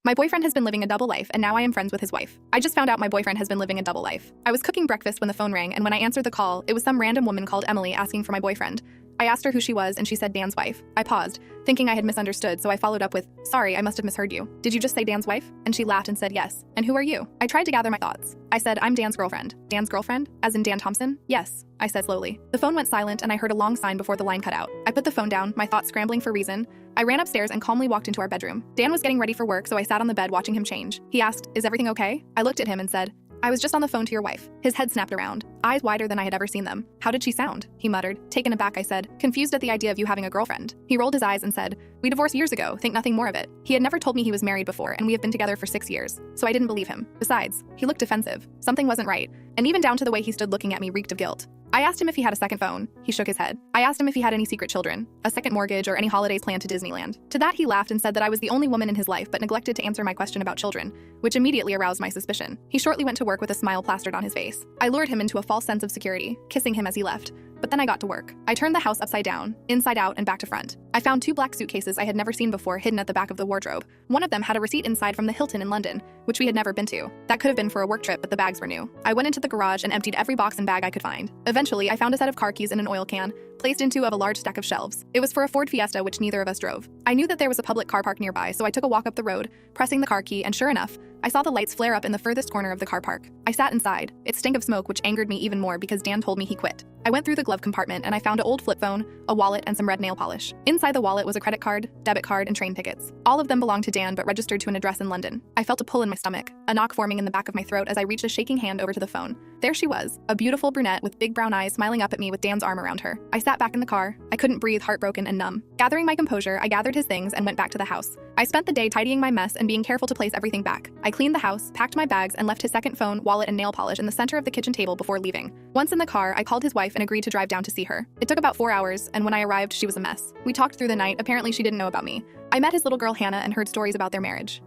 My boyfriend has been living a double life, and now I am friends with his wife. I just found out my boyfriend has been living a double life. I was cooking breakfast when the phone rang, and when I answered the call, it was some random woman called Emily asking for my boyfriend. I asked her who she was, and she said Dan's wife. I paused, thinking I had misunderstood, so I followed up with, "Sorry, I must have misheard you. Did you just say Dan's wife?" And she laughed and said yes. "And who are you?" I tried to gather my thoughts. I said, "I'm Dan's girlfriend." "Dan's girlfriend? As in Dan Thompson?" "Yes," I said slowly. The phone went silent, and I heard a long sign before the line cut out. I put the phone down, my thoughts scrambling for reason. I ran upstairs and calmly walked into our bedroom. Dan was getting ready for work, so I sat on the bed watching him change. He asked, "Is everything okay?" I looked at him and said, "I was just on the phone to your wife." His head snapped around, eyes wider than I had ever seen them. "How did she sound?" he muttered. Taken aback, I said, "Confused at the idea of you having a girlfriend." He rolled his eyes and said, "We divorced years ago, think nothing more of it." He had never told me he was married before, and we have been together for 6 years, so I didn't believe him. Besides, he looked defensive. Something wasn't right, and even down to the way he stood looking at me reeked of guilt. I asked him if he had a second phone. He shook his head. I asked him if he had any secret children, a second mortgage, or any holidays planned to Disneyland. To that, he laughed and said that I was the only woman in his life, but neglected to answer my question about children, which immediately aroused my suspicion. He shortly went to work with a smile plastered on his face. I lured him into a false sense of security, kissing him as he left. But then I got to work. I turned the house upside down, inside out and back to front. I found 2 black suitcases I had never seen before hidden at the back of the wardrobe. One of them had a receipt inside from the Hilton in London, which we had never been to. That could have been for a work trip, but the bags were new. I went into the garage and emptied every box and bag I could find. Eventually, I found a set of car keys in an oil can, placed into a large stack of shelves. It was for a Ford Fiesta, which neither of us drove. I knew that there was a public car park nearby, so I took a walk up the road, pressing the car key, and sure enough, I saw the lights flare up in the furthest corner of the car park. I sat inside. It stank of smoke, which angered me even more because Dan told me he quit. I went through the glove compartment and I found an old flip phone, a wallet, and some red nail polish. Inside the wallet was a credit card, debit card, and train tickets. All of them belonged to Dan but registered to an address in London. I felt a pull in my stomach, a knock forming in the back of my throat as I reached a shaking hand over to the phone. There she was, a beautiful brunette with big brown eyes smiling up at me with Dan's arm around her. I sat back in the car. I couldn't breathe, heartbroken and numb. Gathering my composure, I gathered his things and went back to the house. I spent the day tidying my mess and being careful to place everything back. I cleaned the house, packed my bags, and left his second phone, wallet, and nail polish in the center of the kitchen table before leaving. Once in the car, I called his wife and agreed to drive down to see her. It took about 4 hours, and when I arrived, she was a mess. We talked through the night. Apparently, she didn't know about me. I met his little girl Hannah and heard stories about their marriage.